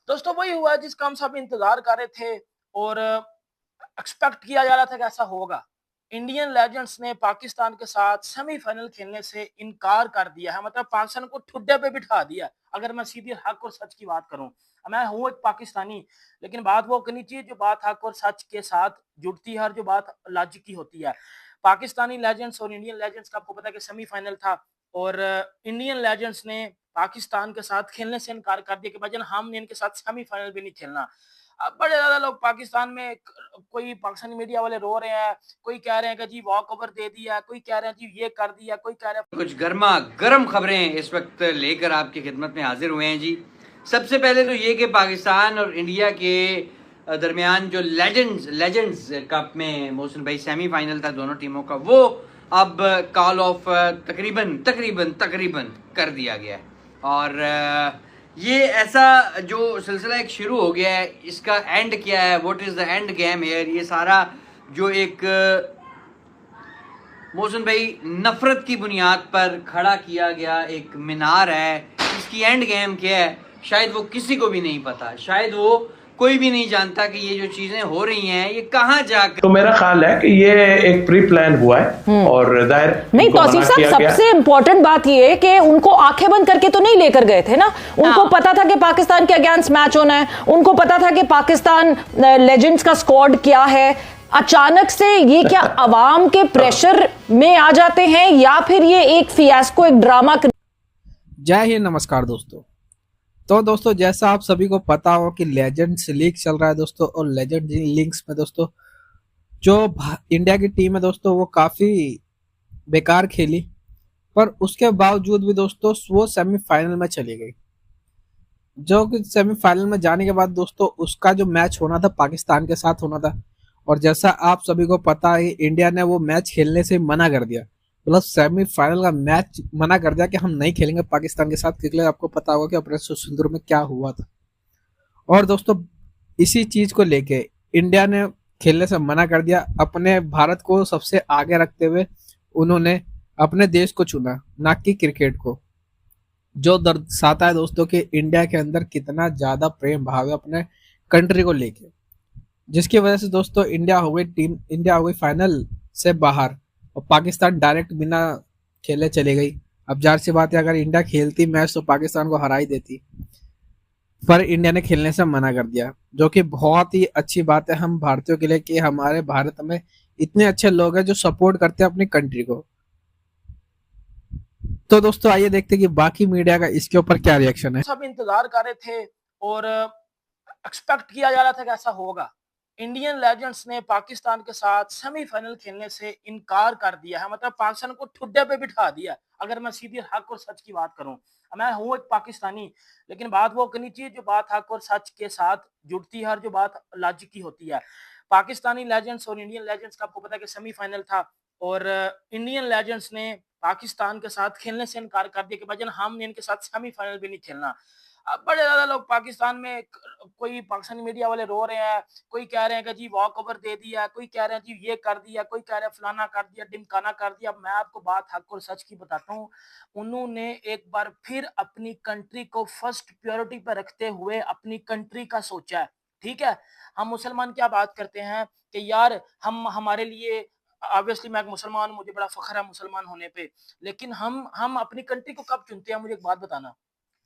दोस्तों वही हुआ जिसका हम सब इंतजार कर रहे थे और एक्सपेक्ट किया जा रहा था कि ऐसा होगा। इंडियन लेजेंड्स ने पाकिस्तान के साथ सेमीफाइनल खेलने से इनकार कर दिया है, मतलब पाकिस्तान को ठुड्डे पे बिठा दिया। अगर मैं सीधी हक और सच की बात करूं, मैं हूं एक पाकिस्तानी, लेकिन बात वो करनी चाहिए जो बात हक और सच के साथ जुड़ती है और जो बात लॉजिक की होती है। पाकिस्तानी लेजेंड्स और इंडियन लेजेंड्स का आपको पता है कि सेमीफाइनल था और इंडियन लेजेंड्स ने पाकिस्तान के साथ खेलने से इनकार कर दिया कि भाईजान हमने इनके साथ सेमीफाइनल भी नहीं खेलना। अब बड़े ज्यादा लोग पाकिस्तान में, कोई पाकिस्तानी मीडिया वाले रो रहे हैं, कोई कह रहे हैं कि जी वॉक ओवर दे दिया, कोई कह रहे हैं जी ये कर दिया, कोई कह रहे हैं कुछ गर्मा गर्म खबरें इस वक्त लेकर आपकी खिदमत में हाजिर हुए हैं जी। सबसे पहले तो ये कि पाकिस्तान और इंडिया के दरमियान जो लेजेंड्स कप में मोहसिन भाई सेमीफाइनल था दोनों टीमों का, वो अब कॉल ऑफ तकरीबन तकरीबन तकरीबन कर दिया गया है। और ये ऐसा जो सिलसिला एक शुरू हो गया है, इसका एंड क्या है, what is the end game here, ये सारा जो एक मोहसिन भाई नफरत की बुनियाद पर खड़ा किया गया एक मीनार है, इसकी एंड गेम क्या है शायद वो किसी को भी नहीं पता। शायद वो कोई भी नहीं जानता कि ये जो चीजें हो रही हैं ये कहाँ जाकर। तो मेरा ख्याल है कि ये एक प्री प्लान हुआ है और जाहिर नहीं तौसीफ साहब, सबसे इम्पोर्टेंट बात ये है कि उनको आंखें बंद करके तो नहीं लेकर गए थे ना। उनको पता था कि पाकिस्तान के अगेंस्ट मैच होना है, उनको पता था कि पाकिस्तान लेजेंड्स का स्क्वाड क्या है। अचानक से ये क्या अवाम के प्रेशर में आ जाते हैं या फिर ये एक फियास्को, एक ड्रामा? जय हिंद, नमस्कार दोस्तों। तो दोस्तों, जैसा आप सभी को पता हो कि लेजेंड्स लीग चल रहा है दोस्तों, और लेजेंड लीग्स में दोस्तों जो इंडिया की टीम है दोस्तों वो काफी बेकार खेली, पर उसके बावजूद भी दोस्तों वो सेमीफाइनल में चली गई। जो कि सेमीफाइनल में जाने के बाद दोस्तों उसका जो मैच होना था पाकिस्तान के साथ होना था, और जैसा आप सभी को पता है इंडिया ने वो मैच खेलने से मना कर दिया। मतलब सेमीफाइनल का मैच मना कर दिया कि हम नहीं खेलेंगे पाकिस्तान के साथ, क्योंकि आपको पता होगा कि ऑपरेशन सिंदूर में क्या हुआ था। और दोस्तों इसी चीज को लेके इंडिया ने खेलने से मना कर दिया। अपने भारत को सबसे आगे रखते हुए उन्होंने अपने देश को चुना, ना कि क्रिकेट को। जो दर्शाता है दोस्तों कि इंडिया के अंदर कितना ज्यादा प्रेम भाव है अपने कंट्री को लेके, जिसकी वजह से दोस्तों इंडिया हो गई फाइनल से बाहर, और पाकिस्तान डायरेक्ट बिना खेले चले गई। अब जाहिर सी बात है अगर इंडिया खेलती मैच तो पाकिस्तान को हरा ही देती, पर इंडिया ने खेलने से मना कर दिया, जो कि बहुत ही अच्छी बात है हम भारतीयों के लिए कि हमारे भारत में इतने अच्छे लोग हैं जो सपोर्ट करते हैं अपनी कंट्री को। तो दोस्तों आइए देखते हैं कि बाकी मीडिया का इसके ऊपर क्या रिएक्शन है। सब इंतजार कर रहे थे और एक्सपेक्ट किया जा रहा था कि ऐसा होगा। इंडियन लेजेंड्स ने पाकिस्तान के साथ सेमीफाइनल खेलने से इनकार कर दिया है, मतलब पाकिस्तान को ठुड्डे पे बिठा दिया। अगर मैं सीधी हक और सच की बात करूं, मैं हूं एक पाकिस्तानी, लेकिन बात वो करनी चाहिए जो बात हक और सच के साथ जुड़ती है और जो बात लॉजिक की होती है। पाकिस्तानी लेजेंड्स और इंडियन लेजेंड्स का आपको पता है कि सेमीफाइनल था और इंडियन लेजेंड्स ने पाकिस्तान के साथ खेलने से इनकार कर दिया कि भाईजान हमने इनके साथ सेमीफाइनल भी नहीं खेलना। अब बड़े ज्यादा लोग पाकिस्तान में, कोई पाकिस्तानी मीडिया वाले रो रहे हैं, कोई कह रहे हैं कि जी वॉक ओवर दे दिया, कोई कह रहे हैं जी ये कर दिया, कोई कह रहे हैं फलाना कर दिया, ढिमकाना कर दिया। मैं आपको बात हक और सच की बताता हूँ, उन्होंने एक बार फिर अपनी कंट्री को फर्स्ट प्रायोरिटी पर रखते हुए अपनी कंट्री का सोचा है। ठीक है, हम मुसलमान क्या बात करते हैं कि यार हम हमारे लिए, ऑब्वियसली मैं एक मुसलमान हूं, मुझे बड़ा फख्र है मुसलमान होने पे, लेकिन हम अपनी कंट्री को कब चुनते हैं? मुझे एक बात बताना।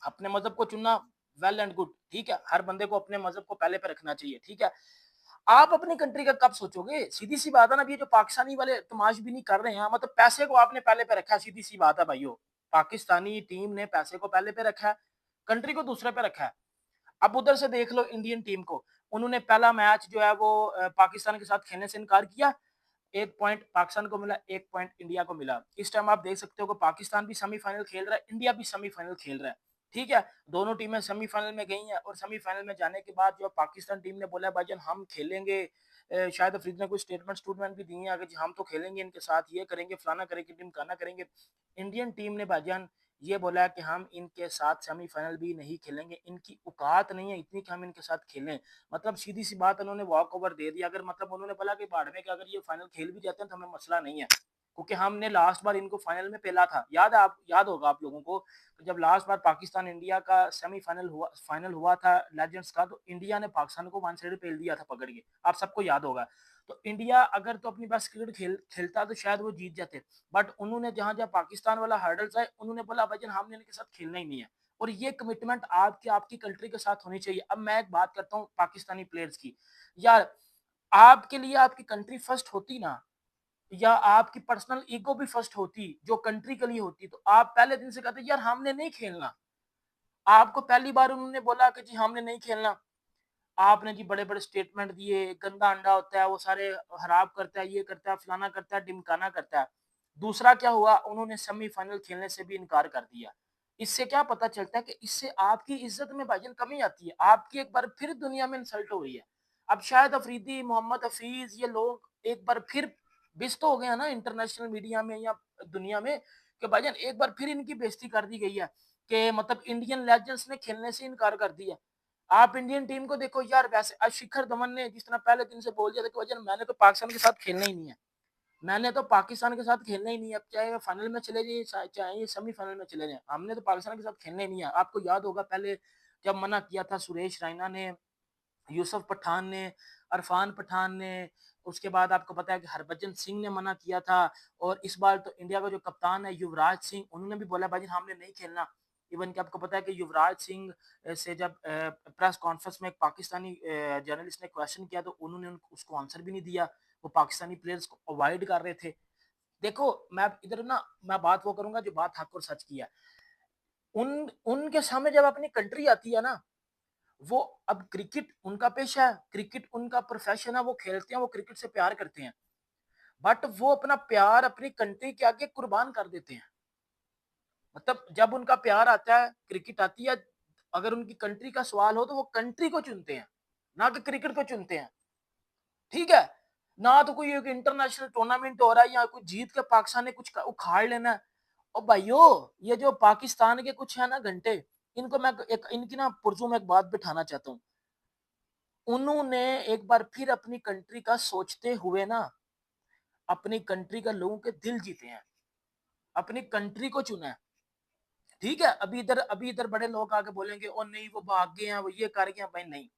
अपने मजहब को चुनना वेल एंड गुड, ठीक है, हर बंदे को अपने मजहब को पहले पे रखना चाहिए, ठीक है। आप अपनी कंट्री का कब सोचोगे? सीधी सी बात है ना, ये जो पाकिस्तानी वाले तमाशबीनी कर रहे हैं, मतलब पैसे को आपने पहले पे रखा है। सीधी सी बात है भाइयों, पाकिस्तानी टीम ने पैसे को पहले पे रखा है, कंट्री को दूसरे पे रखा है। अब उधर से देख लो इंडियन टीम को, उन्होंने पहला मैच जो है वो पाकिस्तान के साथ खेलने से इनकार किया। 1 पॉइंट पाकिस्तान को मिला, 1 पॉइंट इंडिया को मिला। इस टाइम आप देख सकते हो कि पाकिस्तान भी सेमीफाइनल खेल रहा है, इंडिया भी सेमीफाइनल खेल रहा है। ठीक है, दोनों टीमें सेमीफाइनल में गई हैं और सेमीफाइनल में जाने के बाद जो पाकिस्तान टीम ने बोला भाईजान हम खेलेंगे, शायद अफरीदी ने कोई स्टेटमेंट भी दी है आगे, हम तो खेलेंगे इनके साथ, ये करेंगे, फलाना करेंगे, ढिमकाना करेंगे। इंडियन टीम ने भाईजान ये बोला है कि हम इनके साथ सेमीफाइनल भी नहीं खेलेंगे, इनकी औकात नहीं है इतनी कि हम इनके साथ खेलें। मतलब सीधी सी बात, उन्होंने वॉक ओवर दे दिया। अगर मतलब उन्होंने बोला कि बाढ़ में कि अगर ये फाइनल खेल भी जाते हैं तो हमें मसला नहीं है, क्योंकि हमने लास्ट बार इनको फाइनल में पेला था। याद होगा आप लोगों को, जब लास्ट बार पाकिस्तान इंडिया का फाइनल हुआ था लेजेंड्स का, तो इंडिया ने पाकिस्तान को वन साइड पेल दिया था पकड़ के, आप सबको याद होगा। तो इंडिया अगर तो अपनी पास क्रिकेट खेलता तो शायद वो जीत जाते, बट उन्होंने जहां जहां पाकिस्तान वाला हर्डल्स आए, उन्होंने बोला भाईजान हमने इनके साथ खेलना ही नहीं है। और ये कमिटमेंट आपकी कंट्री के साथ होनी चाहिए। अब मैं एक बात करता हूँ पाकिस्तानी प्लेयर्स की, यार आपके लिए आपकी कंट्री फर्स्ट होती ना, या आपकी पर्सनल ईगो भी फर्स्ट होती जो कंट्री के लिए होती, तो आप पहले दिन से कहते यार हमने नहीं खेलना। आपको पहली बार उन्होंने बोला कि जी हमने नहीं खेलना, आपने जी बड़े बड़े स्टेटमेंट दिए, गंदा अंडा होता है वो सारे खराब करता है, ये करता है, फलाना करता है, ढिमकाना करता है। दूसरा क्या हुआ, उन्होंने सेमीफाइनल खेलने से भी इनकार कर दिया। इससे क्या पता चलता है कि इससे आपकी इज्जत में भाईजान कमी आती है, आपकी एक बार फिर दुनिया में इंसल्ट हो रही है। अब शायद अफरीदी, मोहम्मद हफीज, ये लोग एक बार फिर बिस्त हो गए हैं ना इंटरनेशनल मीडिया में या दुनिया में, कि भाईजान एक बार फिर इनकी बेइज्जती कर दी गई है कि मतलब इंडियन लेजेंड्स ने खेलने से इनकार कर दिया। आप इंडियन टीम को देखो यार, वैसे आज शिखर धवन ने जिस तरह पहले दिन से बोल दिया था कि भाईजान मैंने तो पाकिस्तान के साथ खेलना ही नहीं है, मैंने तो पाकिस्तान के साथ खेलना ही नहीं है, अब चाहे फाइनल में चले जाए चाहे सेमीफाइनल में चले जाए, हमने तो पाकिस्तान के साथ खेलना ही नहीं है। आपको याद होगा पहले जब मना किया था सुरेश रैना ने, यूसुफ पठान ने, इरफान पठान ने, उसके बाद आपको पता है कि हरभजन सिंह ने मना किया था, और इस बार तो इंडिया का जो कप्तान है युवराज सिंह, उन्होंने भी बोला भाई हमने नहीं खेलना। इवन कि आपको पता है कि युवराज सिंह से जब प्रेस कॉन्फ्रेंस में एक पाकिस्तानी जर्नलिस्ट ने क्वेश्चन किया तो उन्होंने उसको आंसर भी नहीं दिया, वो पाकिस्तानी प्लेयर्स को अवॉइड कर रहे थे। देखो मैं इधर ना मैं बात वो करूंगा जो बात हक और सच की है। उनके सामने जब अपनी कंट्री आती है ना, वो अब क्रिकेट उनका पेशा है, क्रिकेट उनका प्रोफेशन है, वो खेलते हैं, वो क्रिकेट से प्यार करते हैं, बट वो अपना प्यार अपनी कंट्री के आगे कुर्बान कर देते हैं। मतलब जब उनका प्यार आता है, क्रिकेट आती है, अगर उनकी कंट्री का सवाल हो तो वो कंट्री को चुनते हैं, ना कि क्रिकेट को चुनते हैं। ठीक है, ना तो कोई एक इंटरनेशनल टूर्नामेंट हो रहा है या कोई जीत के पाकिस्तान ने कुछ उखाड़ लेना है। और भाइयों ये जो पाकिस्तान के कुछ है ना घंटे, इनको मैं एक इनकी ना पुर्जों में एक बात बिठाना चाहता हूँ। उन्होंने एक बार फिर अपनी कंट्री का सोचते हुए ना अपनी कंट्री का लोगों के दिल जीते हैं, अपनी कंट्री को चुना है। ठीक है, अभी इधर बड़े लोग आके बोलेंगे और नहीं वो भाग गए हैं, वो ये कर गए हैं, भाई नहीं,